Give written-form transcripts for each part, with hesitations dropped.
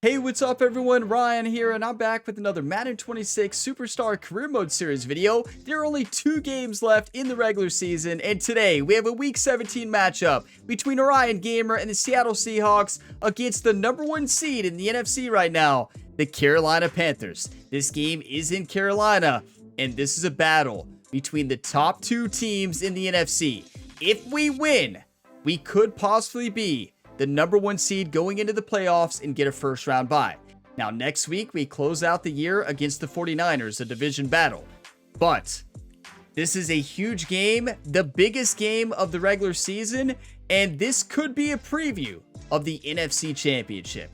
Hey, what's up everyone? Ryan here, and I'm back with another Madden 26 Superstar Career Mode Series video. There are only 2 games left in the regular season, and today we have a Week 17 matchup between Orion Gamer and the Seattle Seahawks against the #1 seed in the NFC right now, the Carolina Panthers. This game is in Carolina, and this is a battle between the top 2 teams in the NFC. If we win, we could possibly be the #1 seed going into the playoffs and get a first round bye. Now next week we close out the year against the 49ers, a division battle. But this is a huge game, the biggest game of the regular season, and this could be a preview of the NFC Championship.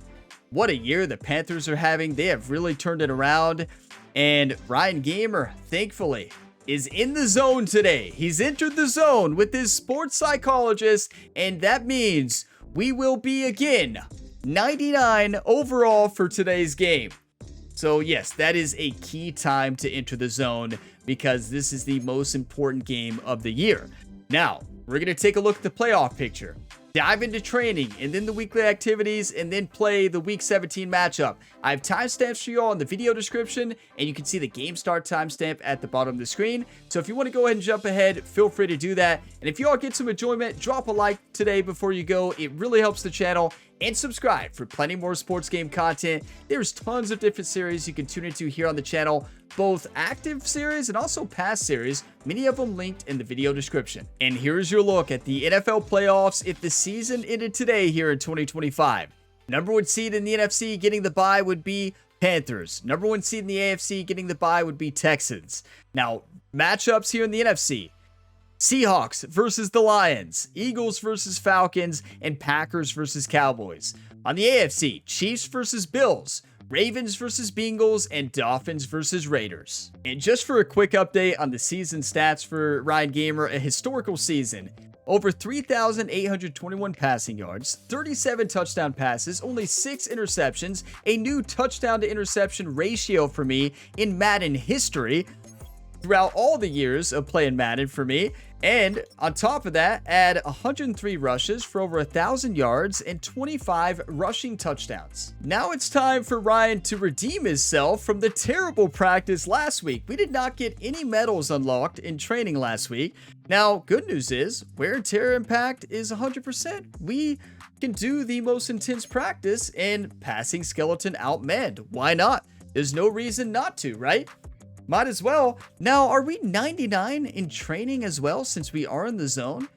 What a year the Panthers are having. They have really turned it around, and Ryan Gamer, thankfully, is in the zone today. He's entered the zone with his sports psychologist, and that means we will be again 99 overall for today's game. So yes, that is a key time to enter the zone because this is the most important game of the year. Now, we're going to take a look at the playoff picture, dive into training, and then the weekly activities, and then play the Week 17 matchup. I have timestamps for you all in the video description, and you can see the game start timestamp at the bottom of the screen. So if you want to go ahead and jump ahead, feel free to do that. And if you all get some enjoyment, drop a like today before you go. It really helps the channel. And subscribe for plenty more sports game content. There's tons of different series you can tune into here on the channel, both active series and also past series, many of them linked in the video description. And here's your look at the NFL playoffs if the season ended today here in 2025. #1 seed in the NFC getting the bye would be Panthers. #1 seed in the AFC getting the bye would be Texans. Now, matchups here in the NFC. Seahawks versus the Lions, Eagles versus Falcons, and Packers versus Cowboys. On the AFC, Chiefs versus Bills, Ravens versus Bengals, and Dolphins versus Raiders. And just for a quick update on the season stats for Ryan Gamer, a historical season. Over 3,821 passing yards, 37 touchdown passes, only 6 interceptions, a new touchdown to interception ratio for me in Madden history throughout all the years of playing Madden for me. And on top of that, add 103 rushes for over 1,000 yards and 25 rushing touchdowns. Now it's time for Ryan to redeem himself from the terrible practice last week. We did not get any medals unlocked in training last week. Now, good news is, wear and tear impact is 100%. We can do the most intense practice and passing skeleton outmanned. Why not? There's no reason not to, right? Might as well. Now, are we 99 in training as well since we are in the zone?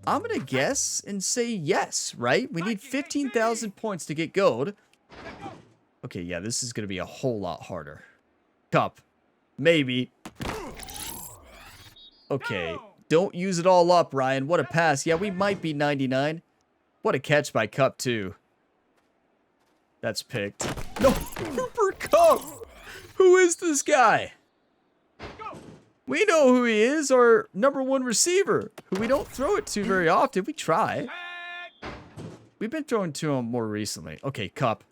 I'm going to guess and say yes, right? We need 15,000 points to get gold. Okay, yeah, this is going to be a whole lot harder. Cup. Maybe. Okay, don't use it all up, Ryan. What a pass. Yeah, we might be 99. What a catch by Cup, too. That's picked. No, Cooper Cup! Who is this guy? We know who he is, our #1 receiver, who we don't throw it to very often. We try. We've been throwing to him more recently. Okay, Cup.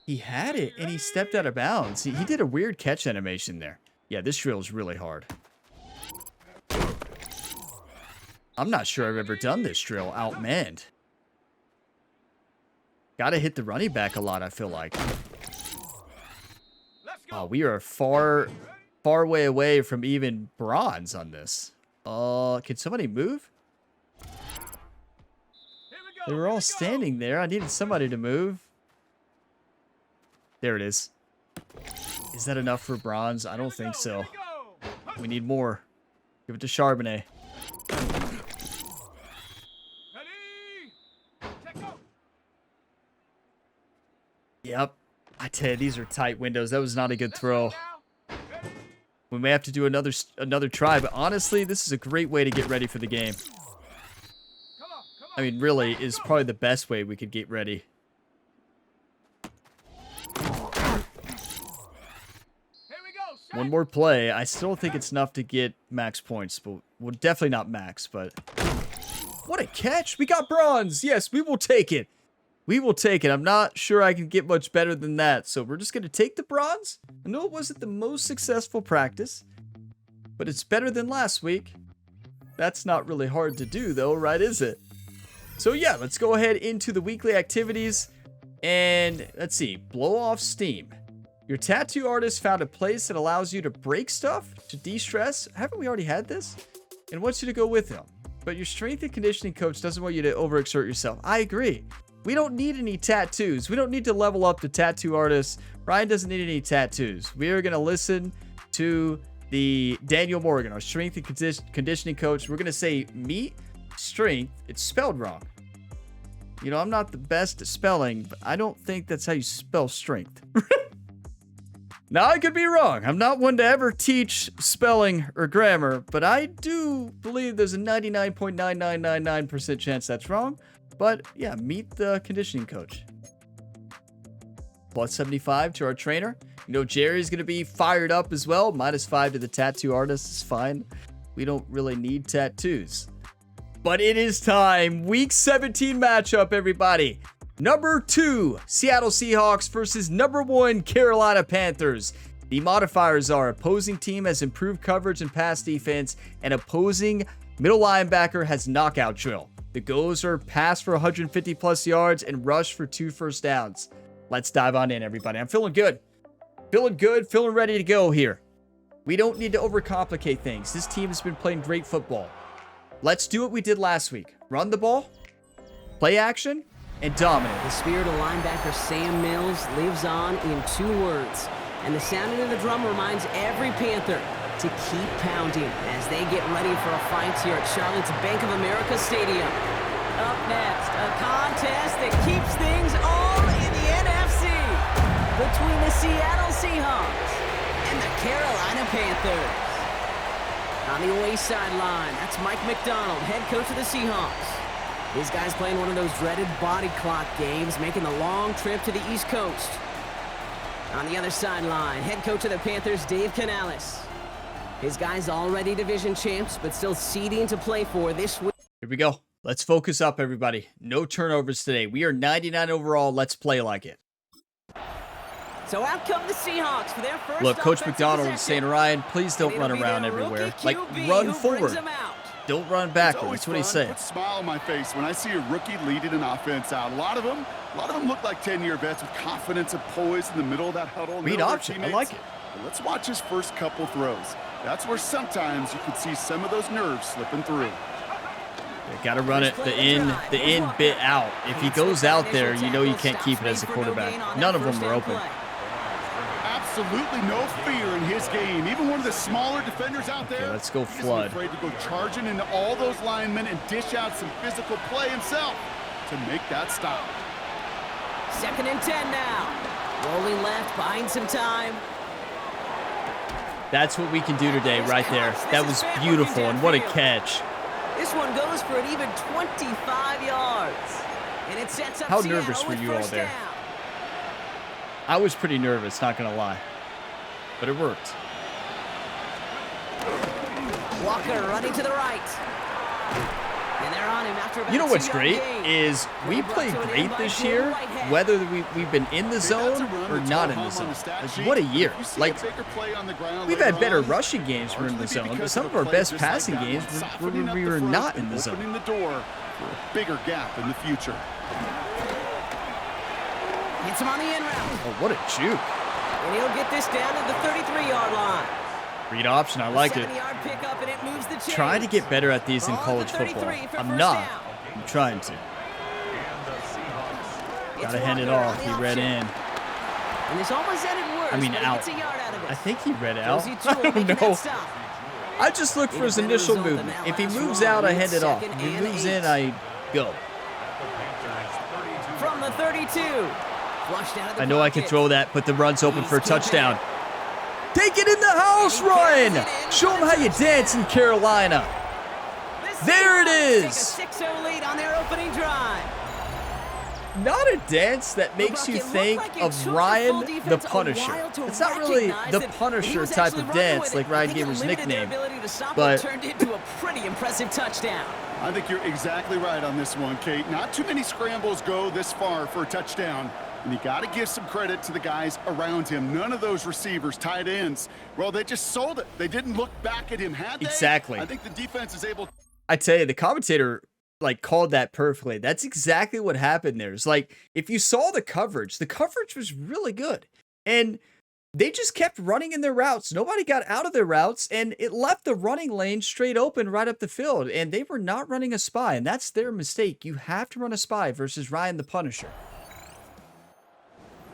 He had it, and he stepped out of bounds. He did a weird catch animation there. Yeah, this drill is really hard. I'm not sure I've ever done this drill outmanned. Gotta hit the running back a lot, I feel like. Oh, we are far way away from even bronze on this. Can somebody move? They were all standing there. I needed somebody to move. There it is. Is that enough for bronze? I don't think so. We need more. Give it to Charbonnet. Yep. I tell you, these are tight windows. That was not a good throw. We may have to do another try, but honestly, this is a great way to get ready for the game. I mean, really, is probably the best way we could get ready. One more play. I still think it's enough to get max points, but well, definitely not max, but what a catch. We got bronze. Yes, we will take it. We will take it. I'm not sure I can get much better than that. So we're just going to take the bronze. I know it wasn't the most successful practice, but it's better than last week. That's not really hard to do though, right? Is it? So yeah, let's go ahead into the weekly activities. And let's see, blow off steam. Your tattoo artist found a place that allows you to break stuff to de-stress. Haven't we already had this? And wants you to go with him. But your strength and conditioning coach doesn't want you to overexert yourself. I agree. We don't need any tattoos. We don't need to level up the tattoo artist. Ryan doesn't need any tattoos. We are going to listen to the Daniel Morgan, our strength and conditioning coach. We're going to say meet strength. It's spelled wrong. You know, I'm not the best at spelling, but I don't think that's how you spell strength. Now, I could be wrong. I'm not one to ever teach spelling or grammar, but I do believe there's a 99.9999% chance that's wrong. But yeah, meet the conditioning coach. Plus 75 to our trainer. You know, Jerry's going to be fired up as well. -5 to the tattoo artist is fine. We don't really need tattoos. But it is time. Week 17 matchup, everybody. Number 2, Seattle Seahawks versus number 1, Carolina Panthers. The modifiers are opposing team has improved coverage and pass defense, and opposing middle linebacker has knockout drill. The goals are pass for 150 plus yards and rush for 2 first downs. Let's dive on in, everybody. I'm feeling good. Feeling ready to go here. We don't need to overcomplicate things. This team has been playing great football. Let's do what we did last week. Run the ball, play action, and dominate. The spirit of linebacker Sam Mills lives on in 2 words. And the sounding of the drum reminds every Panther to keep pounding as they get ready for a fight here at Charlotte's Bank of America Stadium. Up next, a contest that keeps things all in the NFC between the Seattle Seahawks and the Carolina Panthers. On the away sideline, that's Mike McDonald, head coach of the Seahawks. These guys playing one of those dreaded body clock games, making the long trip to the East Coast. On the other sideline, head coach of the Panthers, Dave Canales. His guys already division champs, but still seeding to play for this week. Here we go. Let's focus up, everybody. No turnovers today. We are 99 overall. Let's play like it. So out come the Seahawks for their first. Look, Coach McDonald is saying, Ryan, please don't run around everywhere. Like, run forward. Don't run backwards. That's what he's saying. Put a smile on my face when I see a rookie leading an offense out. A lot of them look like 10-year vets with confidence and poise in the middle of that huddle. Read option. I like it. But let's watch his first couple throws. That's where sometimes you can see some of those nerves slipping through. You got to run it the in bit out. If he goes out there, you know you can't keep it as a quarterback. None of them were open. Absolutely no fear in his game. Even one of the smaller defenders out there. Okay, let's go flood. He's afraid to go charging into all those linemen and dish out some physical play himself to make that stop. 2nd and 10 now. Rolling left, buying some time. That's what we can do today, right there. That was beautiful, and what a catch. This one goes for an even 25 yards. And it sets up How nervous were you all there? I was pretty nervous, not going to lie. But it worked. Walker running to the right. And they're on him after about You know what's great is we played great this year, whether we've been in the zone or not in the zone. Like, what a year. Like, we've had better rushing games when we're in the zone, but some of our best passing games were when we were not in the zone. Opening the door for a bigger gap in the future. Hits him on the in route. Oh, what a juke. And he'll get this down to the 33-yard line. Read option, I like it. Pickup, and it moves the chains. Try to get better at these in college football. I'm not. I'm trying to. Gotta hand it off. He read in. And this almost ended worse, I mean, out. I think he read out. I don't know. I just look for his initial movement. If he moves out, I hand it off. If he moves in, I go. From the 32. I know I can throw that, but the run's open for a touchdown. Take it in the house, Ryan! Show them how you dance in Carolina. There it is! Take a 6-0 lead on their opening drive. Not a dance that makes you think of Ryan the Punisher. It's not really the Punisher type of dance like Ryan Gamer's nickname, but turned into a pretty impressive touchdown. I think you're exactly right on this one, Kate. Not too many scrambles go this far for a touchdown. And you got to give some credit to the guys around him. None of those receivers, tight ends, well, they just sold it. They didn't look back at him, had they? Exactly. I think the defense is able. I tell you, the commentator like called that perfectly. That's exactly what happened there. It's like, if you saw the coverage was really good. And they just kept running in their routes. Nobody got out of their routes, and it left the running lane straight open right up the field. And they were not running a spy, and that's their mistake. You have to run a spy versus Ryan the Punisher.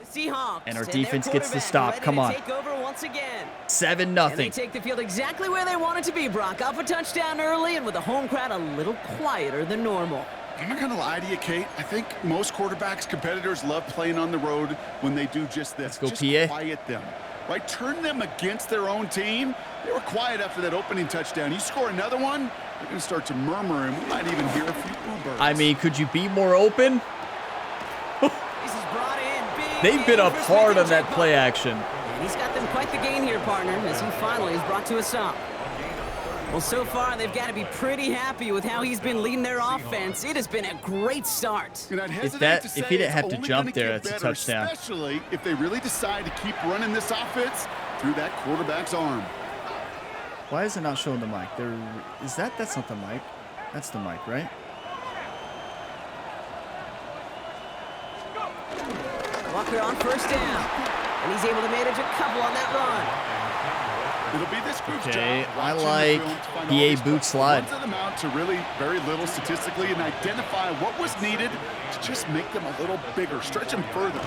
Seahawks, and our defense gets the stop. Come on. 7-0. And they take the field exactly where they want it to be, Brock. Off a touchdown early and with the home crowd a little quieter than normal. I'm not going to lie to you, Kate. I think most quarterbacks, competitors love playing on the road when they do just this. Let's go, just PA. Quiet them. Right? Turn them against their own team. They were quiet after that opening touchdown. You score another one, they're going to start to murmur, and we might even hear a few boo-birds. I mean, could you be more open? They've been up hard on that play action. And he's got them quite the gain here, partner, as he finally is brought to a stop. Well, so far, they've got to be pretty happy with how he's been leading their offense. It has been a great start. If he didn't have to jump there, that's a touchdown. Especially if they really decide to keep running this offense through that quarterback's arm. Why is it not showing the mic? That's not the mic. That's the mic, right? Walker on first down, and he's able to manage a couple on that run. It'll be this group's okay, job. I like PA boot slide. Runs them out to really very little statistically and identify what was needed to just make them a little bigger, stretch them further.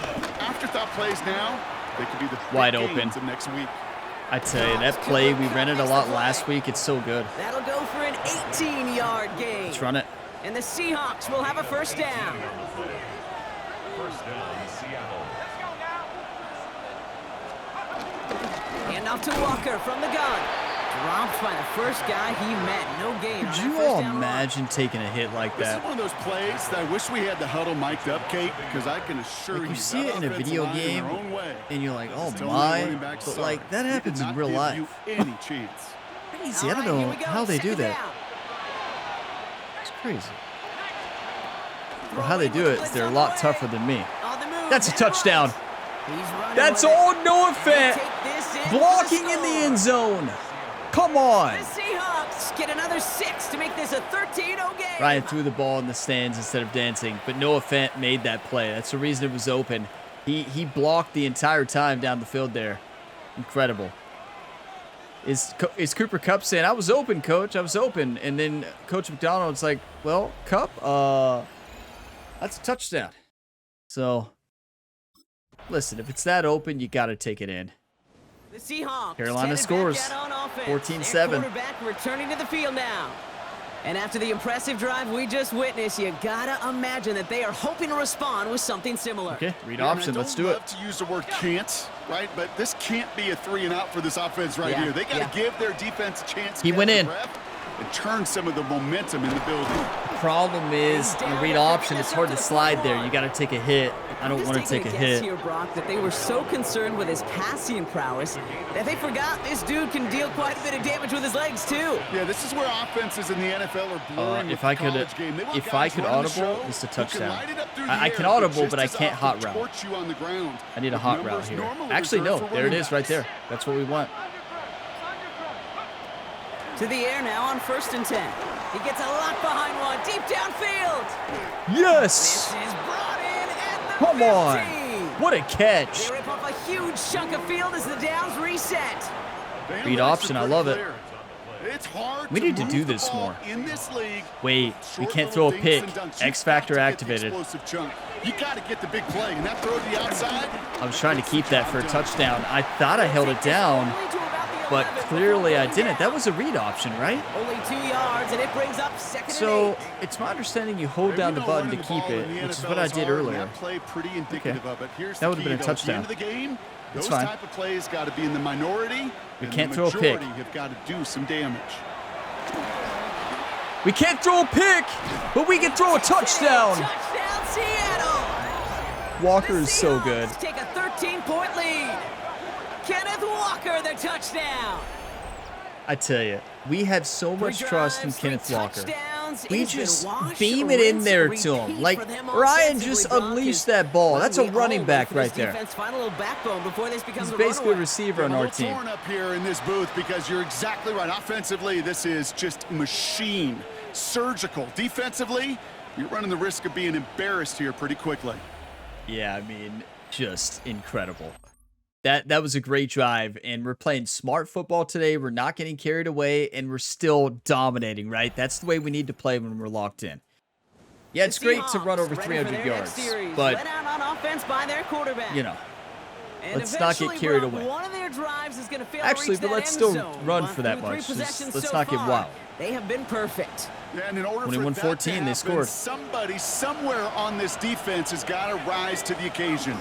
Afterthought plays now, they could be the wide open of next week. I tell you, that play, we ran it a lot last week. It's so good. That'll go for an 18-yard gain. Let's run it. And the Seahawks will have a first down. And off to Walker from the gun. Dropped by the first guy he met. No gain. Could you all imagine taking a hit like This that? is one of those plays that I wish we had the huddle mic'd up, Kate, because I can assure Like, you you see it in a video game, and you're like, oh my, but like, that happens in real life. Any chance. Crazy. I don't know how they do that. It's crazy. Well, how they do it is they're a lot tougher than me. That's a touchdown. That's all Noah Fant blocking in the end zone. Come on. The Seahawks get another 6 to make this a 13-0 game. Ryan threw the ball in the stands instead of dancing, but Noah Fant made that play. That's the reason it was open. He blocked the entire time down the field there. Incredible. Is Cooper Kupp saying, I was open, coach, I was open. And then Coach McDonald's like, well, Kupp, that's a touchdown. So, listen, if it's that open, you got to take it in. The Seahawks Carolina scores 14-7. Quarterback returning to the field now. And after the impressive drive we just witnessed, you gotta imagine that they are hoping to respond with something similar. Okay, read option. Let's do it. I don't love to use the word can't, right? But this can't be a 3-and-out for this offense right here. They got to give their defense a chance. He went in. And turn some of the momentum in the building. Problem is, on read option, it's hard to slide there. You got to take a hit. I don't want to take a hit. Here, Brock, that they were so concerned with his passing prowess that they forgot this dude can deal quite a bit of damage with his legs too. Yeah, this is where offenses in the NFL are blurring. If I could audible, it's a touchdown. I can audible, but I can't hot route. I need a hot route here. Actually, no. There it is, right there. That's what we want. To the air now on 1st and 10. He gets a lock behind one, deep downfield. Yes! This is brought in at the Come 15. on! What a catch! They rip off a huge chunk of field as the downs reset. Read option, I love it. It's hard We need to do this more. In this league. Wait, we can't throw a pick. X Factor activated. You got to get the big play, and that throw to the outside. I was trying to keep that for a touchdown. I thought I held it down, but clearly I didn't. That was a read option, right? Only 2 yards, and it brings up 2nd and 8. So it's my understanding you hold down the button to keep it, which is what I did earlier. Okay, that would have been a touchdown. That's fine. Those type of plays got to be in the minority. We can't throw a pick. Have got to do some damage. We can't throw a pick, but we can throw a touchdown. Touchdown, Seattle. Walker is so good. Take a 13-point lead. Kenneth Walker, the touchdown. I tell you, we have so much trust in Kenneth Walker. We just beam it in there to him. Like, Ryan just unleashed that ball. That's a running back right there. He's basically a receiver on our team. Torn up here in this booth because you're exactly right. Offensively, this is just machine. surgical. Defensively, you're running the risk of being embarrassed here pretty quickly. Yeah, I mean, just incredible. That was a great drive, and we're playing smart football today. We're not getting carried away, and we're still dominating, right? That's the way we need to play when we're locked in. Yeah, it's great to run over 300 yards, but, you know, let's not get carried away. Actually, but let's still run for that much. Let's not get wild. They have been perfect. And in order for that to happen, they scored. Somebody somewhere on this defense has got to rise to the occasion.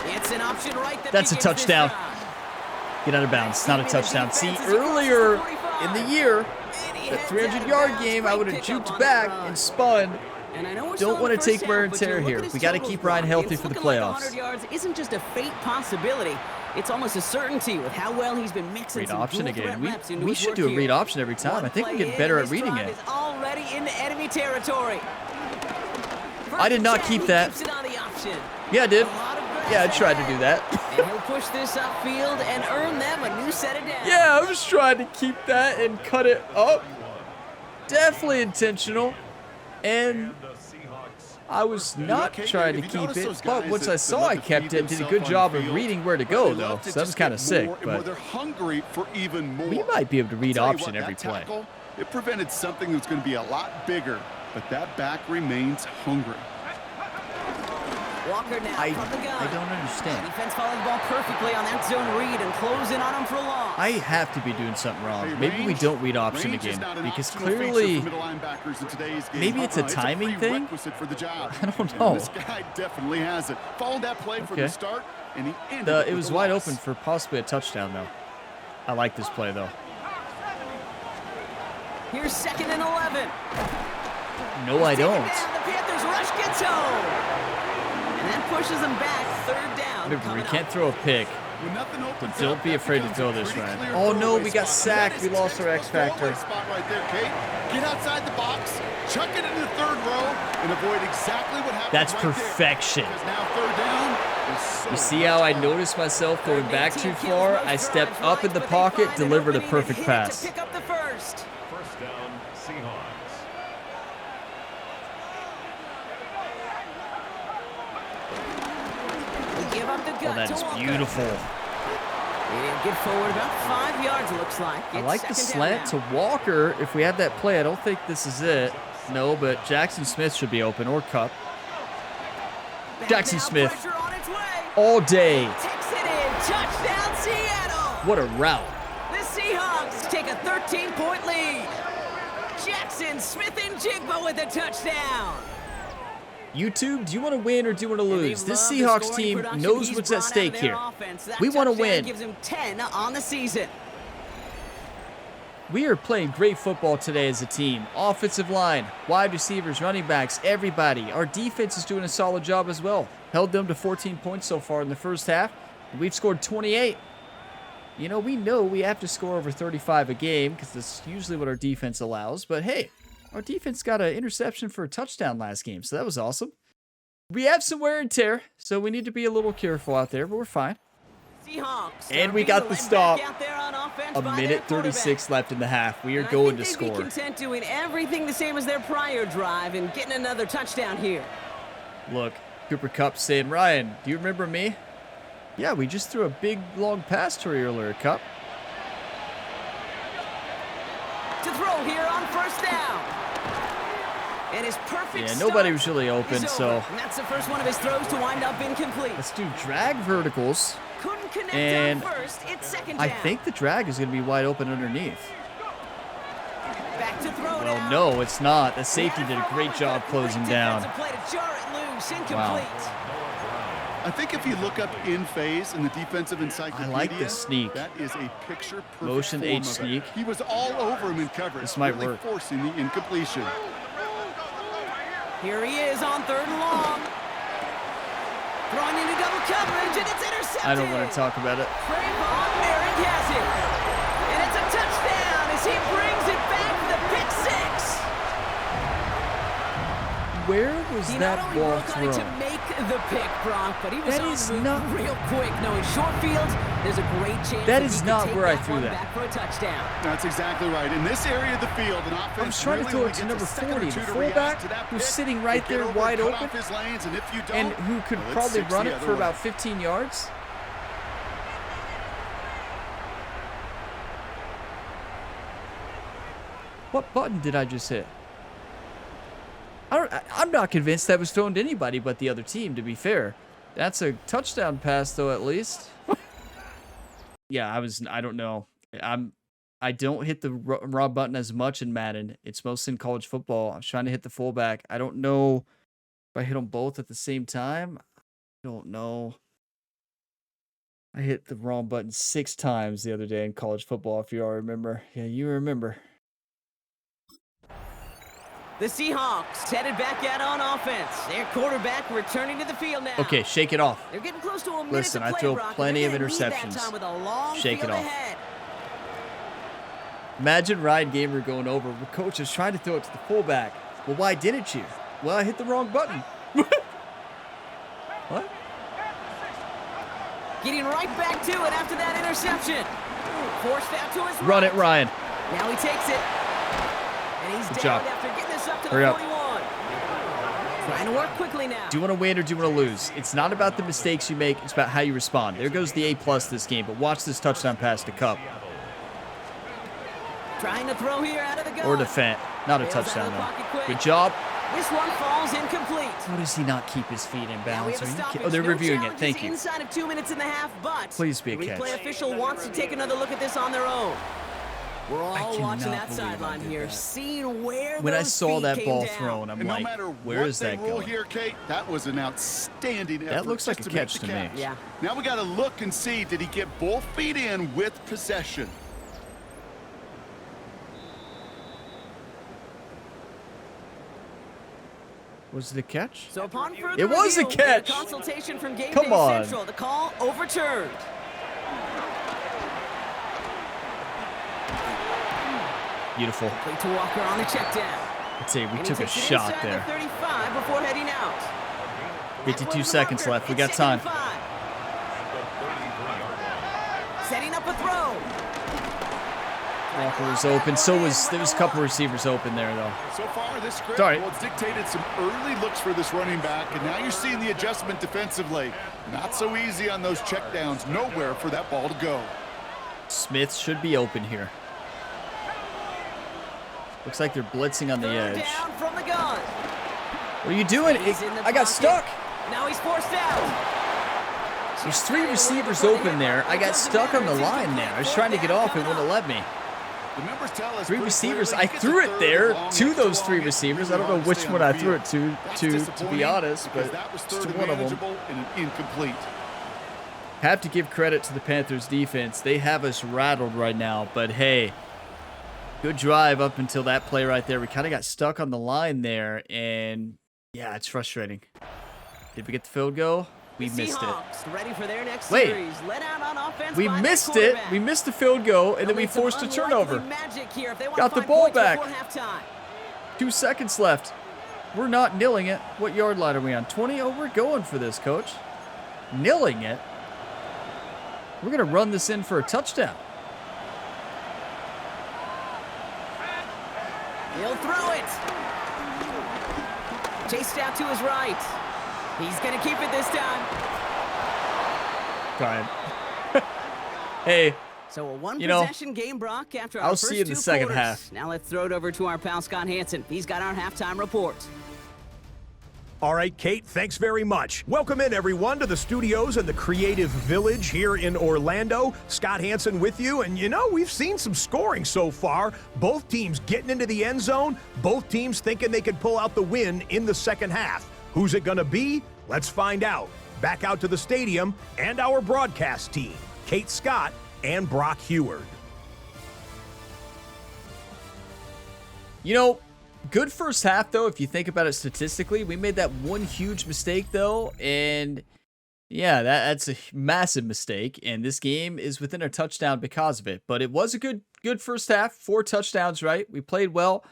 It's an option right that That's a touchdown. Get out of bounds. It's not a touchdown. See, earlier in the year, that 300-yard game, I would have juked back and spun. Don't want to take wear and tear here. We got to keep Ryan healthy for the playoffs. 100 yards isn't just a fate possibility. It's almost a certainty with how well he's been mixing read option again. We should do a read option every time. I think we get better at reading it. Already into enemy territory. I did not keep that. Yeah, I did. Yeah, I tried to do that. And he'll push this upfield and earn them a new set of downs. Yeah, I was trying to keep that and cut it up. Definitely intentional. And I was not trying to keep it, but once I saw I kept it, did a good job of reading where to go, though. So that was kind of sick, but we might be able to read option every play. It prevented something that's going to be a lot bigger, but that back remains hungry. Walker now I don't understand. Defense following the ball perfectly on that zone read and closing on him for a loss. I have to be doing something wrong. Maybe we don't read option again, because clearly, maybe it's a timing thing. I don't know. This guy definitely has it. Followed that play from the start, and he ended it was wide open for possibly a touchdown, though. I like this play, though. Here's 2nd and 11. No, I don't. The Panthers rush gets home. And that pushes them back. 3rd down. Remember, we can't throw a pick, but don't be afraid to throw this, Ryan. Oh no, we got sacked. We lost our X factor. Spot right there, Kate. Get outside the box, chuck it in the 3rd row, and avoid exactly what happened. That's perfection. Now 3rd down. You see how I noticed myself going back too far? I stepped up in the pocket, delivered a perfect pass. Pick up the first. First down, Seahawks. Oh, that is beautiful. Get forward about 5 yards, it looks like. I like the slant to Walker. If we have that play, I don't think this is it. No, but Jackson Smith should be open, or Cup. Jackson Smith all day. Takes it in. Touchdown, Seattle. What a route. The Seahawks take a 13-point lead. Jackson Smith and Jigba with a touchdown. YouTube, do you want to win or do you want to lose? This Seahawks team knows what's at stake here. We want to win. Gives him 10 on the season. We are playing great football today as a team. Offensive line, wide receivers, running backs, everybody. Our defense is doing a solid job as well. Held them to 14 points so far in the first half. We've scored 28. You know we have to score over 35 a game because that's usually what our defense allows. But hey, our defense got an interception for a touchdown last game, so that was awesome. We have some wear and tear, so we need to be a little careful out there, but we're fine. Seahawks, and we got the stop. A minute 36 left in the half. We are going to score. They'd be content doing everything the same as their prior drive and getting another touchdown here. Look, Cooper Kupp saying, Ryan, do you remember me? Yeah, we just threw a big, long pass to you earlier, Kupp. To throw here on 1st down. And his perfect yeah, nobody was really open, so. And that's the first one of his throws to wind up incomplete. Let's do drag verticals. Couldn't connect and on first. It's 2nd down. I think the drag is going to be wide open underneath. Back to throw well, now. no, it's not. The safety did a great job closing down. Wow. I think if you look up in phase in the defensive encyclopedia, I like the sneak. That is a picture perfect motion H sneak. He was all over him in coverage. This might really work. Forcing the incompletion. Here he is on 3rd and long. Throwing into double coverage, and it's intercepted. I don't want to talk about it. Trayvon Merrick has it. And it's a touchdown as he brings it back to the pick 6. where was He that not only ball worked on it to thrown? make the pick, Brock, but he was That on is the move not- real quick. Knowing short field, there's a great chance That he is could not take where I that threw one that. back for a touchdown. That's exactly right. In this area of the field, an offense I was trying to really throw only it to gets number a second or 40, the two to fullback, react to that who's pick. sitting right They get there over, wide cut open, off his lanes, and if you don't, and who could well, it's probably 6 run the it other for way. about 15 yards. What button did I just hit? I'm not convinced that was thrown to anybody but the other team, to be fair. That's a touchdown pass, though, at least. Yeah, I don't know. I don't hit the raw button as much in Madden. It's mostly in college football. I was trying to hit the fullback. I don't know if I hit them both at the same time. I don't know. I hit the wrong button 6 times the other day in college football, if you all remember. Yeah, you remember. The Seahawks headed back out on offense. Their quarterback returning to the field now. Okay, shake it off. They're getting close to a minute Listen, to I play, throw Brock, and plenty they're of gonna need that interceptions. time with a long Shake it field off. ahead. Imagine Ryan Gamer going over. Well, coach is trying to throw it to the fullback. Well, why didn't you? Well, I hit the wrong button. What? Getting right back to it after that interception. Forced out to his Run it, right. Ryan. Now he takes it. And he's Good down job. after getting this up to Hurry the up. 41. Trying to work quickly now. Do you want to win or do you want to lose? It's not about the mistakes you make. It's about how you respond. There goes the A+ this game, but watch this touchdown pass to Cup. Trying to throw here out of the gun. Or defend. Not a Bails out of touchdown, the pocket though. quick. Good job. This one falls incomplete. How does he not keep his feet in Now we bounds? have a Are you stoppage. kidding? Oh, they're No reviewing it. challenges Thank you. Inside of 2 minutes and a half, but Please be a the catch. replay official wants to take another look at this on their own. We're all cannot watching that believe I sideline did here, that. seeing where When I those saw feet that came ball down. thrown, I'm And no like, matter where what is they that rule going? here, Kate, that was an outstanding effort. That looks like just a to make catch the to me. catch. Yeah. Now we got to look and see, did he get both feet in with possession? Was it a catch? So upon further It was a review, catch. the consultation from Game Come Day on. Central, the call overturned. Beautiful. Complete to Walker on the check down. I'd say we And he took a takes it shot inside the there. 35 before heading out. 52 seconds left. We got time. Setting up a throw. Walker was open. There was a couple receivers open there, though. So far, this script Sorry. well, it's dictated some early looks for this running back, and now you're seeing the adjustment defensively. Not so easy on those checkdowns. Nowhere for that ball to go. Smith should be open here. Looks like they're blitzing on the Third edge. down from the gun. What are you doing? He's in the I got pocket. stuck. Now he's forced out. There's 3 receivers open there. I got stuck on the line there. I was trying to get off. It wouldn't let me. The numbers tell us 3 pretty receivers. clearly I he gets a threw it third there long to extra those 3 long, it's receivers. I really don't know hard to which stay one on I the threw it field. to That's be disappointing honest, because but that was just third one of them. manageable and an incomplete. Have to give credit to the Panthers defense. They have us rattled right now, but hey, good drive up until that play right there. We kind of got stuck on the line there, and yeah, it's frustrating. Did we get the field goal? We missed it. Seahawks ready for their next Wait. series. Let out on offense We by their missed it. quarterback. We missed the field goal, and then we They'll need some forced a unlikely turnover. magic here if they want Got to the find ball points back. before halftime. 2 seconds left. We're not nilling it. What yard line are we on? 20? Oh, we're going for this, coach. Nilling it? We're going to run this in for a touchdown. He'll throw it. Chased out to his right. He's going to keep it this time. Brian. Hey, So a You know, one-possession game, Brock, after our I'll first see you in the 2 second quarters. half. Now let's throw it over to our pal Scott Hansen. He's got our halftime report. All right, Kate, thanks very much. Welcome in, everyone, to the studios in the Creative Village here in Orlando. Scott Hansen with you, and you know, we've seen some scoring so far. Both teams getting into the end zone, both teams thinking they could pull out the win in the second half. Who's it going to be? Let's find out. Back out to the stadium and our broadcast team, Kate Scott and Brock Heward. you know, good first half, though, if you think about it statistically. We made that one huge mistake, though, and yeah, that's a massive mistake, and this game is within a touchdown because of it. But it was a good first half. 4 touchdowns, right? We played well.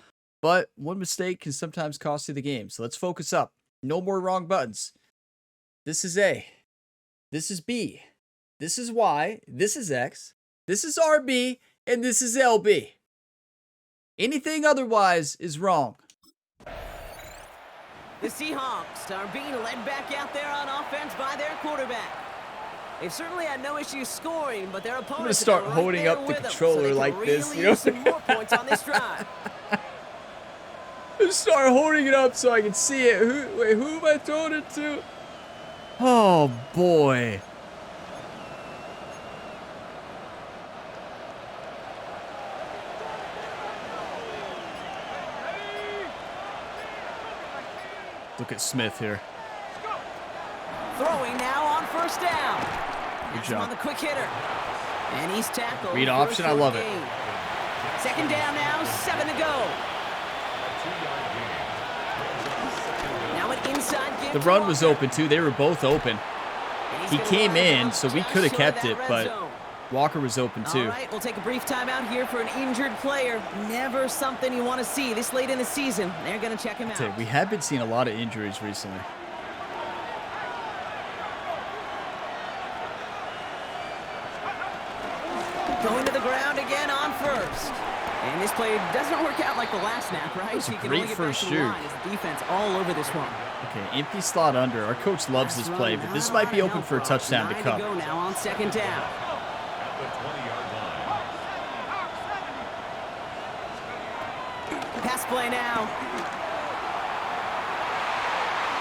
but one mistake can sometimes cost you the game. So let's focus up. No more wrong buttons. This is A. This is B. This is Y. This is X. This is RB. And this is LB. Anything otherwise is wrong. The Seahawks are being led back out there on offense by their quarterback. They've certainly had no issues scoring, but their opponents I'm gonna start are right holding there up the with them, controller so they can like this, really you know? use some more points on this drive. Just start holding it up so I can see it. Who am I throwing it to? Oh boy. Look at Smith here. Throwing now on first down. Good Has him on job. the quick hitter. And he's tackled. Read for a option, I short love it. gain. Second down now, 7 to go. Now an inside give The to run was Walker. open too. They were both open. And he's He gonna came line in, up so we just could have short of kept that it, red but zone. Walker was open All too. right, we'll take a brief timeout here for an injured player. Never something you want to see this late in the season. They're going to check him out. We have been seeing a lot of injuries recently. Going to the ground again on first. And this play doesn't work out like the last snap, right? It's a He can great only get back first to the shoot. line as the defense all over this one. Okay, empty slot under. Our coach loves this play, but this might be open for a touchdown to 9 Cup. go now on second down. At the 20-yard line. Pass play now.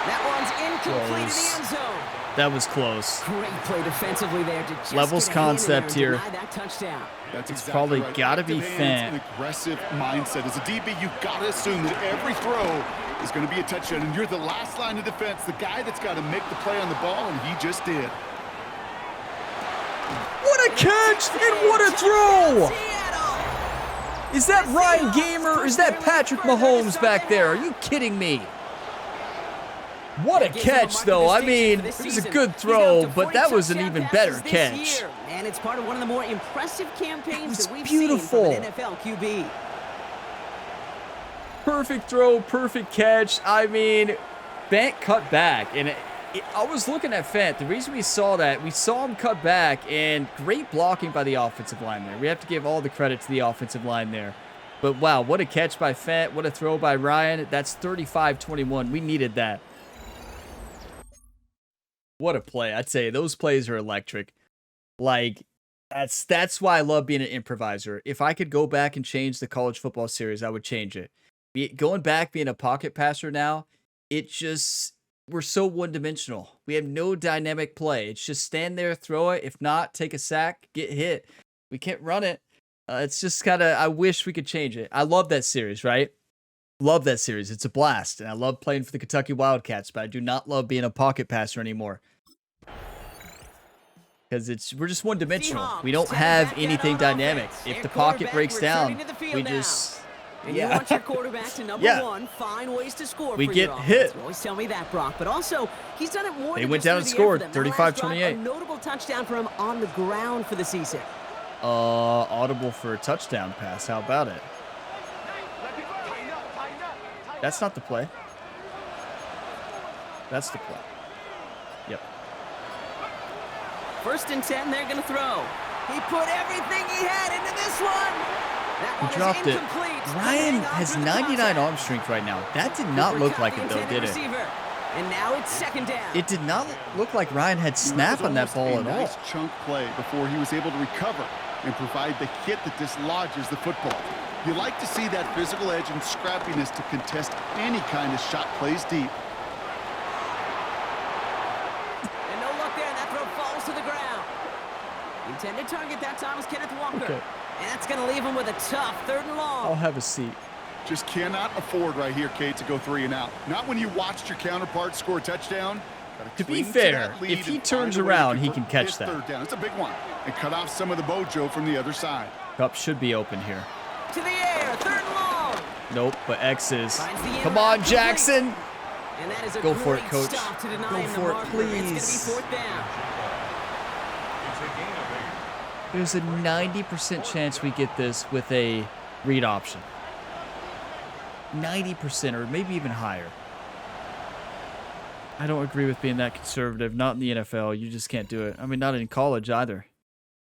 That one's incomplete Close. in the end zone. That was close. Great play defensively there to just Levels get a hand in there concept and here. deny that touchdown. That's It's exactly probably right. gotta be Active hands, Fant. An aggressive mindset. As a DB, you gotta assume that every throw is going to be a touchdown, and you're the last line of defense, the guy that's got to make the play on the ball, and he just did. What a catch and what a throw! Seattle! Is that Ryan Gamer or is that Patrick Mahomes back there? Are you kidding me? What a catch, though. I mean, it was a good throw, but that was an even better catch. And it's part of one of the more impressive campaigns was that we've beautiful. seen from an NFL QB. Perfect throw, perfect catch. I mean, Fant cut back, and I was looking at Fant. The reason we saw that, we saw him cut back, and great blocking by the offensive line there. We have to give all the credit to the offensive line there. But wow, what a catch by Fant. What a throw by Ryan. That's 35-21. We needed that. What a play. I'd say those plays are electric. Like, that's why I love being an improviser. If I could go back and change the college football series, I would change it. Going back, being a pocket passer now, we're so one-dimensional. We have no dynamic play. It's just stand there, throw it. If not, take a sack, get hit. We can't run it. It's just kind of, I wish we could change it. I love that series, right? Love that series. It's a blast. And I love playing for the Kentucky Wildcats, but I do not love being a pocket passer anymore. Because we're just one-dimensional. We don't have anything dynamic. If the pocket breaks down, we just... And you want your quarterback to number one, find ways to score. We for get your hit. offense. You always tell me that, Brock. But also, he's done it more They than went just down through and the air scored, for them. That last drive, 35-28. a notable touchdown for him on the ground for the season. Audible for a touchdown pass. How about it? That's not the play. That's the play. Yep. 1st and 10, they're going to throw. He put everything he had into this one. That one He dropped is it. incomplete. Ryan Hang on has through the 99 contact. arm strength right now. That did not Cooper look caught like the it, though, intended did it? receiver. And now it's 2nd down. It did not look like Ryan had snap on that ball a at all. nice chunk play before he was able to recover and provide the hit that dislodges the football. You like to see that physical edge and scrappiness to contest any kind of shot plays deep. And no luck there. That throw falls to the ground. Intended target that time was Kenneth Walker. Okay. And that's going to leave him with a tough 3rd and long. I'll have a seat. Just cannot afford right here, Kate, to go 3 and out. Not when you watched your counterpart score a touchdown. Gotta To be cling fair, that lead if he and turns find a way to around, he convert can catch this that. 3rd down. It's a big one. And cut off some of the mojo from the other side. Cup should be open here. To the air, 3rd and long. Nope, but X is. Finds the Come inroad on, complete. Jackson. And that is a Go for it, great coach. stop to deny Go him the for it, marker. It's going to be please. 4th down. It's a gain of 8. There's a 90% chance we get this with a read option. 90% or maybe even higher. I don't agree with being that conservative. Not in the NFL. You just can't do it. I mean, not in college either.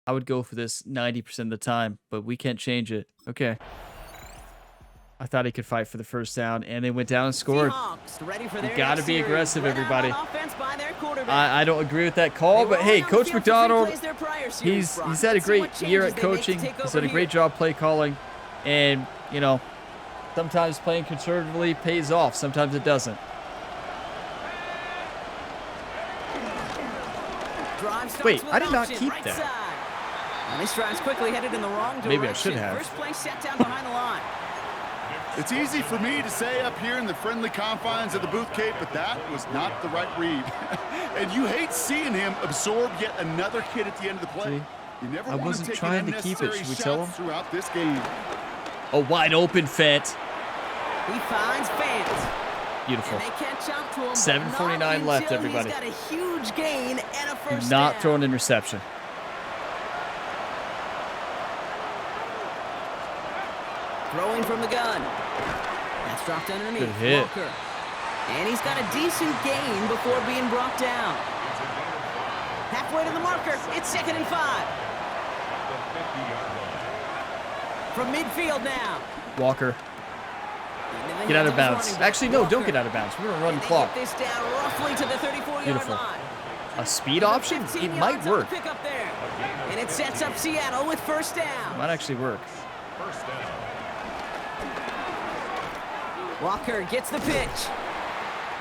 I would go for this 90% of the time, but we can't change it. Okay. I thought he could fight for the first down, and they went down and scored. You got to be aggressive, everybody. I don't agree with that call, but hey, Coach McDonald, he's had a great year at coaching. He's done a great job play calling, and, you know, sometimes playing conservatively pays off. Sometimes it doesn't. Wait, I did not keep that. This drive's quickly headed in the wrong direction. Maybe I should have. First play set down behind the line. It's easy for me to say up here in the friendly confines of the booth, Kate, but that was not the right read. And you hate seeing him absorb yet another hit at the end of the play. See, you never I want wasn't to take trying to keep it. Should we tell him? Throughout this game. A wide open Fent. He finds Fent. Beautiful. And they catch up to him, 7:49 left, everybody. He's got a huge gain and a first Not down. throw an interception. Throwing from the gun. That's dropped underneath. Good hit. Walker. And he's got a decent gain before being brought down. Halfway to the marker. It's 2nd and 5. From midfield now. Walker. Get out of bounds. Actually, no, don't get out of bounds. We're going to run the clock. This down roughly to the 34-yard Beautiful. line. A speed option? It might work. Pick up there. And it sets up Seattle with first down. Might actually work. Walker gets the pitch.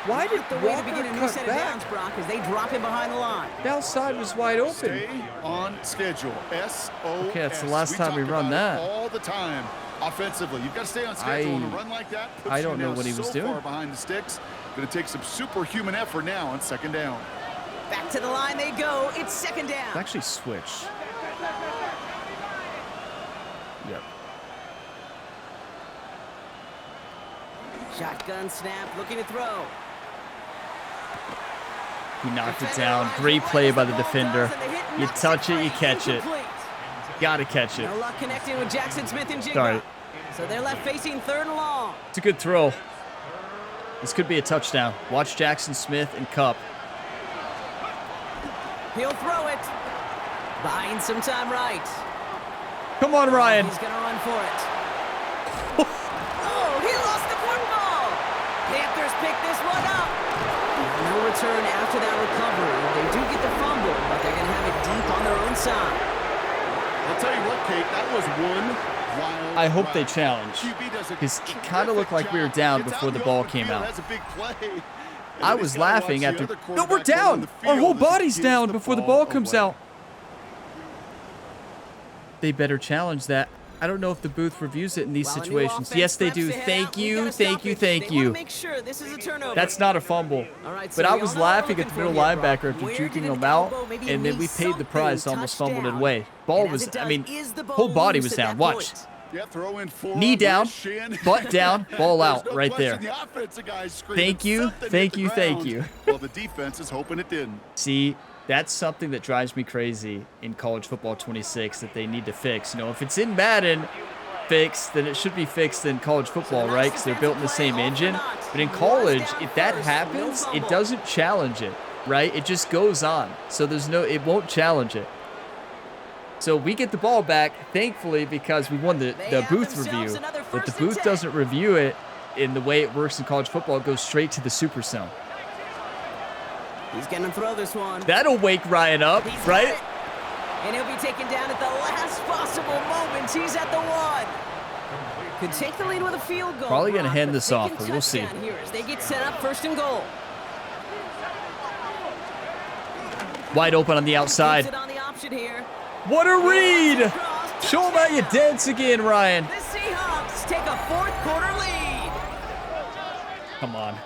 Why did The way to Walker begin a new cut set of downs, back? Brock, as they drop him behind the line. The outside was wide open. Stay on schedule. SOS. Okay, that's the last time we run that. All the time. Offensively, you've got to stay on schedule and a run like that. I don't know what he was doing. Far behind the sticks. Going to take some superhuman effort now on 2nd down. Back to the line they go. It's 2nd down. It's actually switched. Yep. Shotgun snap, looking to throw. He knocked it down. Great play by the defender. You touch it, you catch it. Gotta catch it. No luck connecting with Jackson Smith and Jigba. Sorry. So they're left facing 3rd and long. It's a good throw. This could be a touchdown. Watch Jackson Smith and Cup. He'll throw it. Buying some time right. Come on, Ryan. He's going to run for it. Oh, he lost the football. Panthers pick this one up. No return after that recovery. They do get the fumble, but they're going to have it deep on their own side. I'll tell you what, Kate, that was one wild I hope they ride. challenge. QB does a Because it kind of looked like we were terrific down job. Gets before out the in ball open came field, out. has a big play. And I then was he's gotta laughing watch the after. other No, we're quarterback go on down. the Our whole field as he body's gives down the before the ball comes away. out. They better challenge that. I don't know if the booth reviews it in these While a new situations. offense Yes, they preps do. to head Thank out, we you, gotta thank stop you, it. thank They wanna you. make sure this is a turnover. That's not a fumble. All right, so But I we was all know what laughing we're at the looking middle for here, linebacker Brock. after Where juking did him it out, elbow? Maybe and then we miss paid the price, something, almost fumbled it touchdown. away. Ball And as was, it does, I mean, is the ball whole body loose was at down. that Watch. point? Yeah, throw in forearm, Knee down, wrist, shin. butt down, ball There's out no right there. question the offensive guy's screaming Thank you, something thank hit the you, thank ground. you. Well, the defense is hoping it didn't. See, that's something that drives me crazy in college football 26 that they need to fix. You know, if it's in Madden fixed, then it should be fixed in college football, right? Because they're built in the same engine. But in college, if that happens, it doesn't challenge it, right? It just goes on. So it won't challenge it. So we get the ball back, thankfully, because we won the booth review. But the booth doesn't review it in the way it works in college football. It goes straight to the super zone. He's going to throw this one. That'll wake Ryan up, He's got right? it. And he'll be taken down at the last possible moment. He's at the 1. Could take the lead with a field goal. Probably gonna Brock, hand but this they off, can but we'll see. touchdown here as they get set up 1st and goal. Wide open on the outside. Puts it on the option here. What a read! Across, Show him how you touchdown. dance again, Ryan. The Seahawks take a 4th quarter lead. Come on.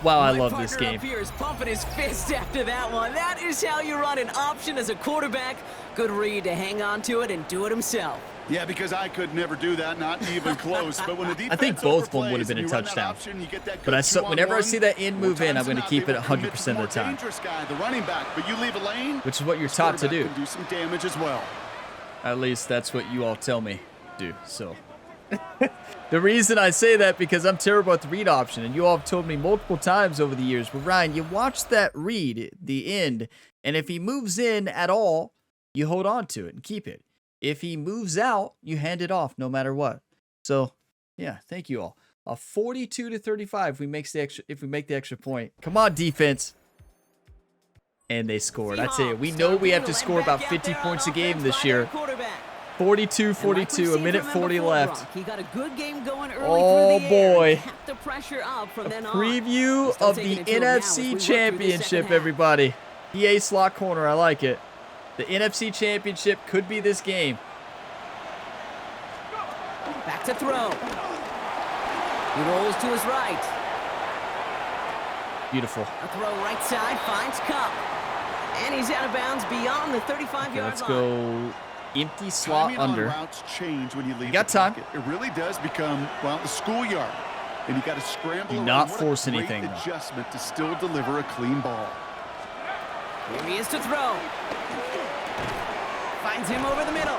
Wow, I My love this partner game. up here is pumping his fist after that one. That is how you run an option as a quarterback. Good read to hang on to it and do it himself. Yeah, because I could never do that, not even close. But when the defense I think both of them overplays would have been and a you run that touchdown. option, you get that But good whenever I 2-on-1, see that in more move in, times I'm than going to not, keep they it will commit 100% to of the more time, dangerous guy, the running back, but you leave a lane, which is what you're this taught to quarterback do. can do some damage as well. At least that's what you all tell me to do. So The reason I say that because I'm terrible at the read option, and you all have told me multiple times over the years, but Ryan, you watch that read, the end, and if he moves in at all, you hold on to it and keep it. If he moves out, you hand it off no matter what. So, yeah, thank you all. 42-35 if we make the extra point. Come on, defense. And they scored. I tell you, we know we have to score about 50 points a game this year. 42-42, a minute 40 left. He got a good game going early Oh through the air. boy. Kept the pressure up from then on. Preview of the NFC Championship, everybody. EA slot corner, I like it. The NFC Championship could be this game. Back to throw. He rolls to his right. Beautiful. A throw right side, finds Cup. And he's out of bounds beyond the 35-yard line. Let's go empty slot Timing under. on routes change when you leave You got the time. pocket. It really does become, well, the schoolyard. And you got to scramble. Do around. not What force a great anything, though. adjustment to still deliver a clean ball. Here he is to throw. Finds him over the middle.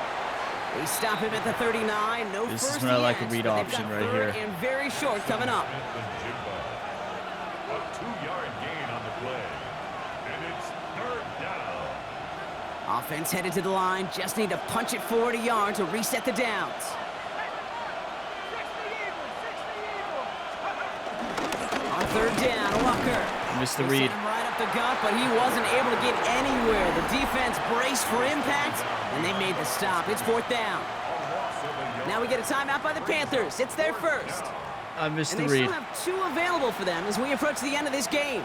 They stop him at the 39. No This first is when I like a yet, read but they've option got right third here. And very short coming up. A 2-yard gain on the play. And it's third down. Offense headed to the line. Just need to punch it forward a yard to reset the downs. On third down, Walker. Missed the They read. sent him right up the gut, but he wasn't able to get anywhere. The defense braced for impact, and they made the stop. It's fourth down. Now we get a timeout by the Panthers. It's their first. I missed And the they read. still have 2 available for them as we approach the end of this game.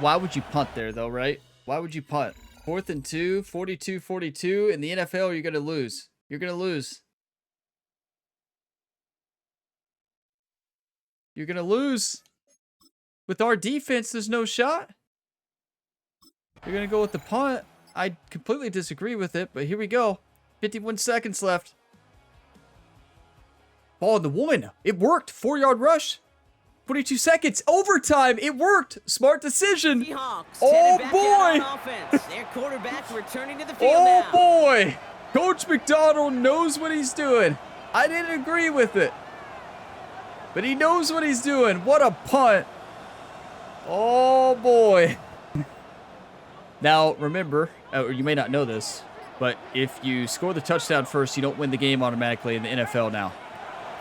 Why would you punt there, though, right? Why would you punt? 4th and 2, 42-42. In the NFL, you're going to lose. You're going to lose. You're going to lose. With our defense, there's no shot. You're going to go with the punt. I completely disagree with it, but here we go. 51 seconds left. Ball in the one. It worked. 4-yard rush. 22 seconds. Overtime. It worked. Smart decision. Seahawks Oh, headed back out boy. on offense. Their quarterback returning to the field Oh, now. boy. Coach McDonald knows what he's doing. I didn't agree with it, but he knows what he's doing. What a punt. Oh, boy. Now, remember, or you may not know this, but if you score the touchdown first, you don't win the game automatically in the NFL now.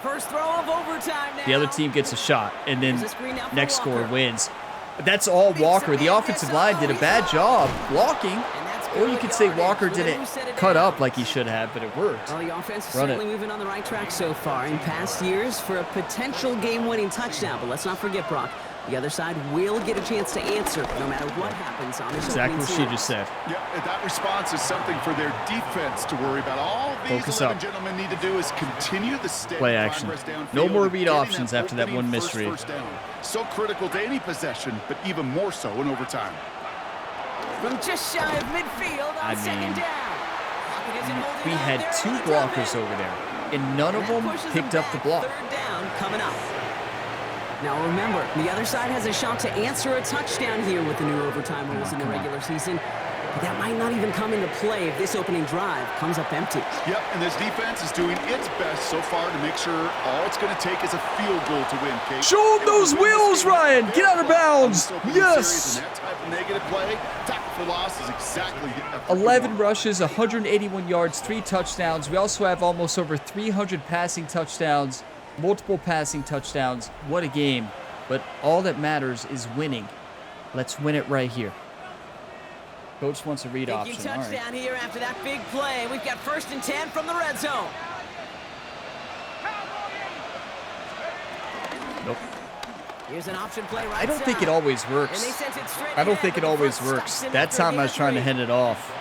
First throw of overtime now. The other team gets a shot, and then There's a screen out for next score Walker. wins. But that's all Walker. The offensive line did a bad job blocking. And that's Or you good could say yardage. Walker We're gonna didn't reset it cut down. up like he should have, but it worked. Well, the offense is Run it. certainly moving on the right track so far in past years for a potential game-winning touchdown. But let's not forget, Brock, the other side will get a chance to answer no matter what happens on this Exactly opening what she series. just said. Yeah, and that response is something for their defense to worry about. All these Focus 11 up. gentlemen need to do is continue the steady Play action. progress downfield No more and read getting options after that opening one misread. first down. So critical to any possession, but even more so in overtime. From just shy of midfield on second down. Pocket isn't holding We on. had They're 2 able to drop blockers it. over there, and none of And that them pushes picked them up the back. block. Third down coming up. Now remember, the other side has a shot to answer a touchdown here with the new overtime rules in the regular season. But that might not even come into play if this opening drive comes up empty. Yep, and this defense is doing its best so far to make sure all it's going to take is a field goal to win, Kate. Show him those wheels, Ryan! Get out of bounds! Yes! And that type of negative play, tackle for loss is exactly 11 rushes, 181 yards, 3 touchdowns. We also have almost over 300 passing touchdowns, multiple passing touchdowns. What a game. But all that matters is winning. Let's win it right here. Coach wants a read Thinking option. All right. touchdown here after that big play. We've got 1st and 10 from the red zone. Nope. Here's an option play right I don't think side. it always And they works. sent it straight I don't ahead, think but it the always first works. stops him That after time I was getting trying to free. hand it off.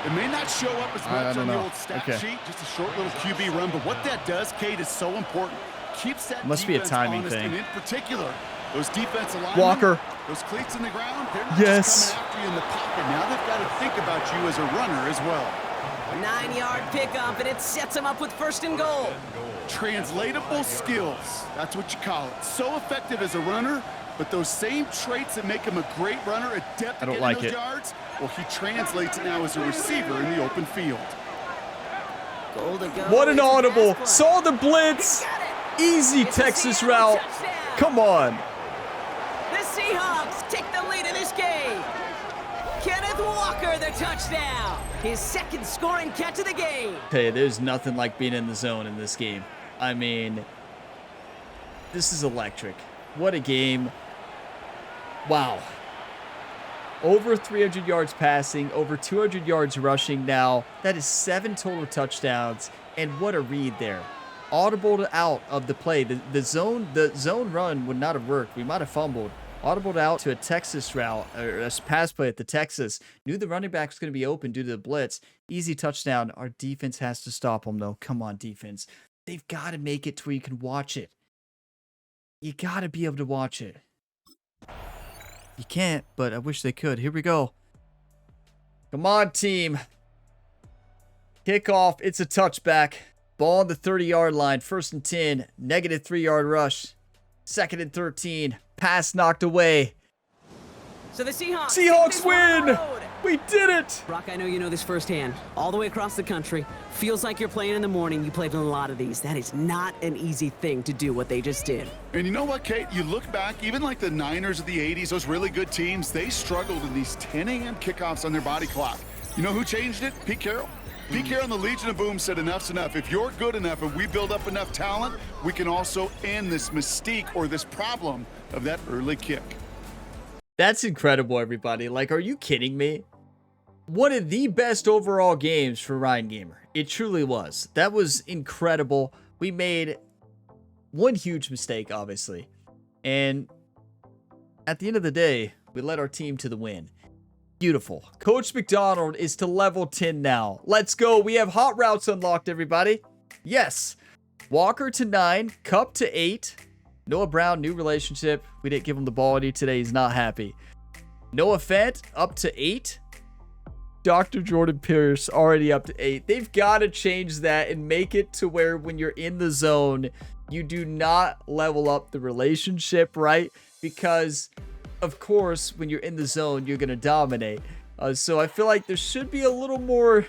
It may not show up as I much don't on the know. old stat Okay. sheet, just a short little QB run, but what that does, Kate, is so important. Keeps that Must be a defense timing honest, thing. and in particular, those defensive linemen, Walker. those cleats in the ground, they're not Yes. just coming after you in the pocket. Now they've got to think about you as a runner as well. 9-yard pickup, and it sets him up with 1st and goal. Translatable skills, that's what you call it. So effective as a runner, but those same traits that make him a great runner, adept I at don't getting like those it. yards, well, he translates it now as a receiver in the open field. Goal to go. What an It's a audible. pass Saw the play. blitz. He got it. Easy It's a Texas Seahawks route. touchdown. Come on. The Seahawks take the lead in this game. Kenneth Walker, the touchdown. His second scoring catch of the game. Hey, there's nothing like being in the zone in this game. I mean, this is electric. What a game. Wow. Over 300 yards passing, over 200 yards rushing now. That is 7 total touchdowns. And what a read there. Audibled out of the play. The zone run would not have worked. We might have fumbled. Audibled out to a Texas route, or a pass play at the Texas. Knew the running back was going to be open due to the blitz. Easy touchdown. Our defense has to stop them, though. Come on, defense. They've got to make it to where you can watch it. You got to be able to watch it. You can't, but I wish they could. Here we go. Come on, team. Kickoff. It's a touchback. Ball on the 30-yard line. 1st and 10. Negative 3-yard rush. 2nd and 13. Pass knocked away. So the Seahawks Seahawks win! road. We did it! Brock, I know you know this firsthand. All the way across the country. Feels like you're playing in the morning. You played in a lot of these. That is not an easy thing to do what they just did. And you know what, Kate? You look back, even like the Niners of the 80s, those really good teams, they struggled in these 10 a.m. kickoffs on their body clock. You know who changed it? Pete Carroll. Pete Carroll and the Legion of Boom said enough's enough. If you're good enough and we build up enough talent, we can also end this mystique or this problem of that early kick. That's incredible, everybody. Like, are you kidding me? One of the best overall games for Ryan Gamer. It truly was. That was incredible. We made one huge mistake, obviously. And at the end of the day, we led our team to the win. Beautiful. Coach McDonald is to level 10 now. Let's go. We have hot routes unlocked, everybody. Yes. Walker to 9. Cup to 8. Noah Brown, new relationship. We didn't give him the ball any today. He's not happy. Noah Fent up to 8. Dr. Jordan Pierce already up to 8. They've got to change that and make it to where when you're in the zone, you do not level up the relationship, right? Because, of course, when you're in the zone, you're going to dominate. So I feel like there should be a little more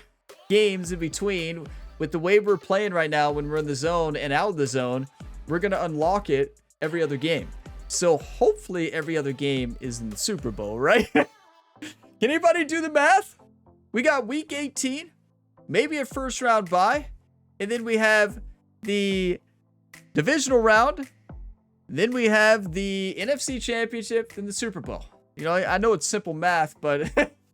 games in between. With the way we're playing right now, when we're in the zone and out of the zone, we're going to unlock it every other game. So hopefully every other game is in the Super Bowl, right? Can anybody do the math? We got week 18, maybe a first round bye, and then we have the divisional round, then we have the NFC Championship, then the Super Bowl. You know, I know it's simple math, but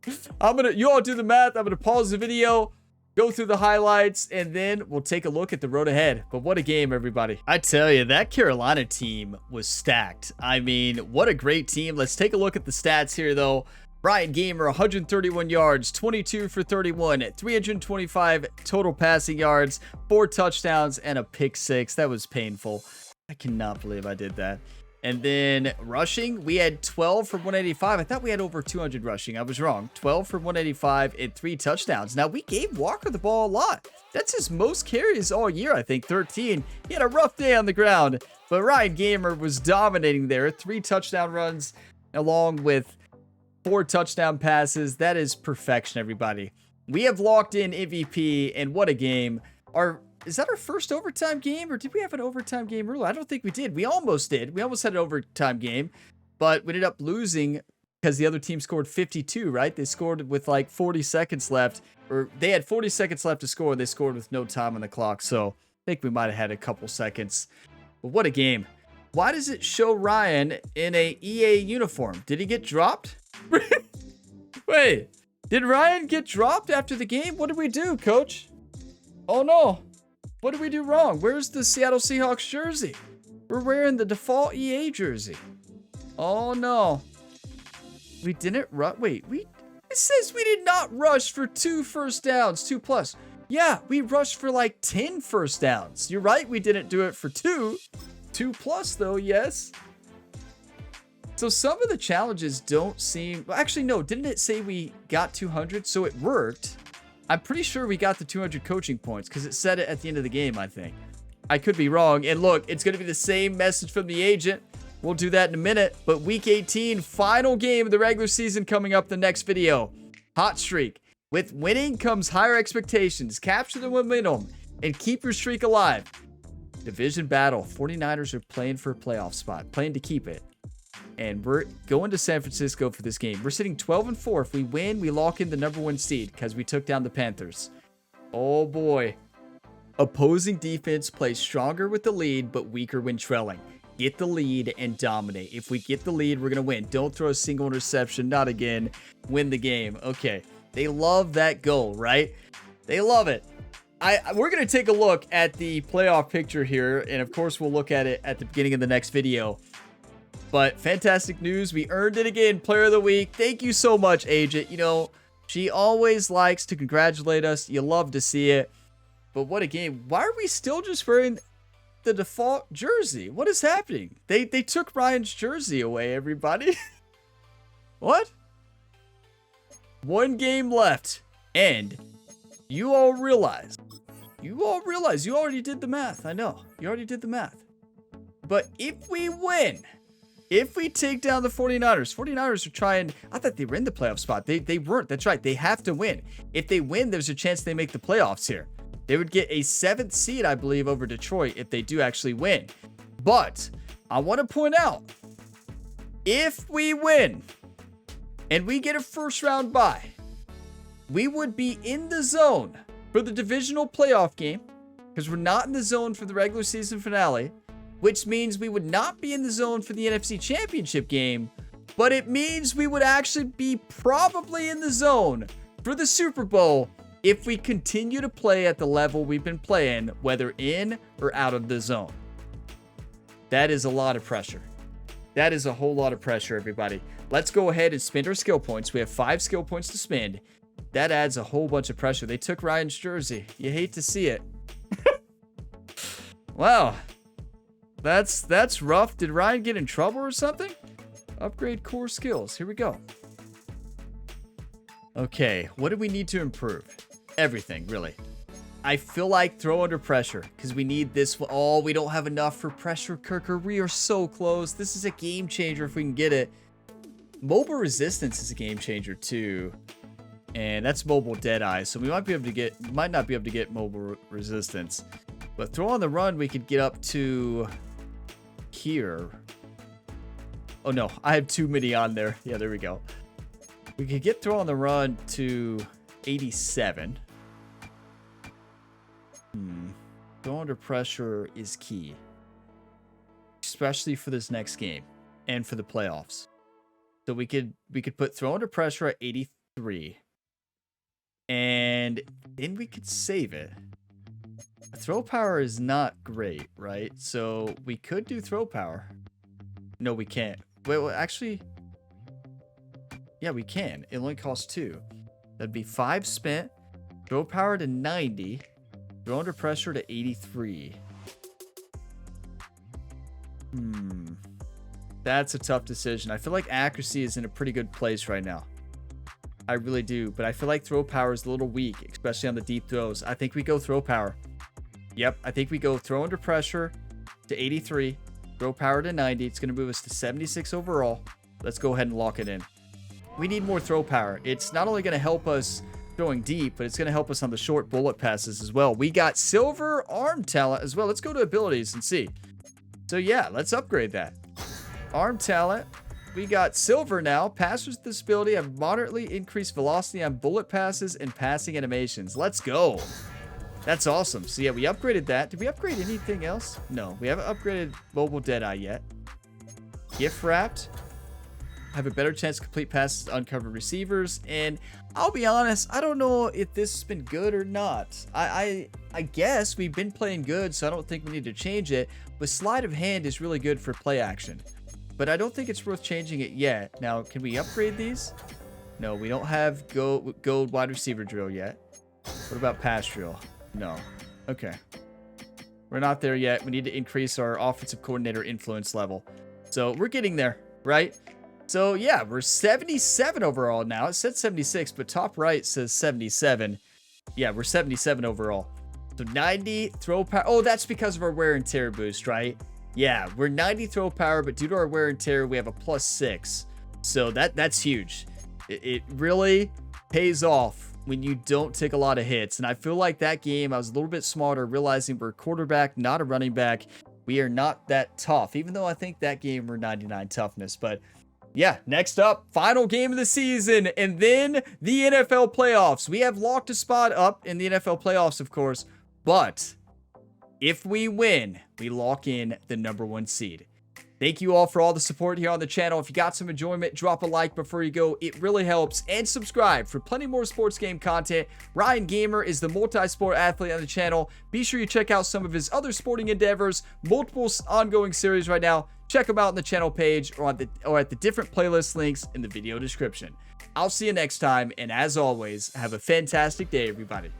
you all do the math. I'm gonna pause the video, go through the highlights, and then we'll take a look at the road ahead. But what a game, everybody. I tell you, that Carolina team was stacked. I mean, what a great team. Let's take a look at the stats here, though. Ryan Gamer, 131 yards, 22 for 31, 325 total passing yards, 4 touchdowns, and a pick 6. That was painful. I cannot believe I did that. And then rushing, we had 12 for 185. I thought we had over 200 rushing. I was wrong. 12 for 185 and 3 touchdowns. Now, we gave Walker the ball a lot. That's his most carries all year, I think, 13. He had a rough day on the ground, but Ryan Gamer was dominating there. 3 touchdown runs along with 4 touchdown passes. That is perfection, everybody. We have locked in MVP, and what a game. Is that our first overtime game, or did we have an overtime game earlier? I don't think we did. We almost did. We almost had an overtime game, but we ended up losing because the other team scored 52, right? They scored with like 40 seconds left, or they had 40 seconds left to score. They scored with no time on the clock, so I think we might have had a couple seconds. But what a game. Why does it show Ryan in a EA uniform? Did he get dropped? Wait, did Ryan get dropped after the game? What did we do, coach? Oh no. What did we do wrong? Where's the Seattle Seahawks jersey? We're wearing the default EA jersey. Oh no. We didn't rush. Wait, it says we did not rush for 2 first downs, 2+. Yeah, we rushed for like 10 first downs. You're right, we didn't do it for 2. 2+ though, yes. So some of the challenges don't seem... Well, actually, no. Didn't it say we got 200? So it worked. I'm pretty sure we got the 200 coaching points because it said it at the end of the game, I think. I could be wrong. And look, it's going to be the same message from the agent. We'll do that in a minute. But week 18, final game of the regular season coming up the next video. Hot streak. With winning comes higher expectations. Capture the momentum and keep your streak alive. Division battle. 49ers are playing for a playoff spot, playing to keep it. And we're going to San Francisco for this game. We're sitting 12-4. If we win, we lock in the #1 seed because we took down the Panthers. Oh boy. Opposing defense plays stronger with the lead, but weaker when trailing. Get the lead and dominate. If we get the lead, we're going to win. Don't throw a single interception. Not again. Win the game. Okay. They love that goal, right? They love it. We're going to take a look at the playoff picture here. And of course, we'll look at it at the beginning of the next video. But fantastic news. We earned it again. Player of the week. Thank you so much, Agent. You know, she always likes to congratulate us. You love to see it. But what a game. Why are we still just wearing the default jersey? What is happening? They took Ryan's jersey away, everybody. What? 1 game left. And you all realize, you already did the math. I know. You already did the math. But if we win, if we take down the 49ers are trying, I thought they were in the playoff spot. They weren't. That's right. They have to win. If they win, there's a chance they make the playoffs here. They would get a 7th seed, I believe, over Detroit if they do actually win. But I want to point out, if we win and we get a first round bye, we would be in the zone for the divisional playoff game because we're not in the zone for the regular season finale, which means we would not be in the zone for the NFC Championship game, but it means we would actually be probably in the zone for the Super Bowl if we continue to play at the level we've been playing, whether in or out of the zone. That is a lot of pressure. That is a whole lot of pressure, everybody. Let's go ahead and spend our skill points. We have 5 skill points to spend. That adds a whole bunch of pressure. They took Ryan's jersey. You hate to see it. Wow. That's rough. Did Ryan get in trouble or something? Upgrade core skills. Here we go. Okay, what do we need to improve? Everything, really. I feel like throw under pressure because we need this. Oh, we don't have enough for pressure cooker. We are so close. This is a game changer if we can get it. Mobile resistance is a game changer too. And that's mobile deadeye. So we might not be able to get mobile resistance. But throw on the run, we could get up to here. Oh no, I have too many on there. Yeah, there we go. We could get throw on the run to 87. Throw under pressure is key, especially for this next game and for the playoffs. So we could put throw under pressure at 83, and then we could save it. Throw power is not great, right? So we could do throw power. No, we can't. Wait, well, actually, yeah, we can. It only costs 2. That'd be 5 spent. Throw power to 90. Throw under pressure to 83. That's a tough decision. I feel like accuracy is in a pretty good place right now. I really do. But I feel like throw power is a little weak, especially on the deep throws. I think we go throw power. Yep, I think we go throw under pressure to 83. Throw power to 90. It's going to move us to 76 overall. Let's go ahead and lock it in. We need more throw power. It's not only going to help us throwing deep, but it's going to help us on the short bullet passes as well. We got silver arm talent as well. Let's go to abilities and see. So yeah, let's upgrade that. Arm talent. We got silver now. Passers with this ability have moderately increased velocity on bullet passes and passing animations. Let's go. That's awesome. So yeah, we upgraded that. Did we upgrade anything else? No, we haven't upgraded mobile deadeye yet. Gift wrapped. Have a better chance to complete passes to uncovered receivers. And I'll be honest, I don't know if this has been good or not. I guess we've been playing good, so I don't think we need to change it. But sleight of hand is really good for play action. But I don't think it's worth changing it yet. Now, can we upgrade these? No, we don't have gold wide receiver drill yet. What about pass drill? No. Okay. We're not there yet. We need to increase our offensive coordinator influence level. So we're getting there, right? So yeah, we're 77 overall now. It said 76, but top right says 77. Yeah, we're 77 overall. So 90 throw power. Oh, that's because of our wear and tear boost, right? Yeah, we're 90 throw power, but due to our wear and tear, we have a +6. So that's huge. It really pays off when you don't take a lot of hits. And I feel like that game, I was a little bit smarter, realizing we're a quarterback, not a running back. We are not that tough, even though I think that game we're 99 toughness. But yeah, next up, final game of the season, and then the NFL playoffs. We have locked a spot up in the NFL playoffs, of course, but if we win, we lock in the #1 seed. Thank you all for all the support here on the channel. If you got some enjoyment, drop a like before you go. It really helps. And subscribe for plenty more sports game content. Ryan Gamer is the multi-sport athlete on the channel. Be sure you check out some of his other sporting endeavors. Multiple ongoing series right now. Check them out on the channel page or at the different playlist links in the video description. I'll see you next time. And as always, have a fantastic day, everybody.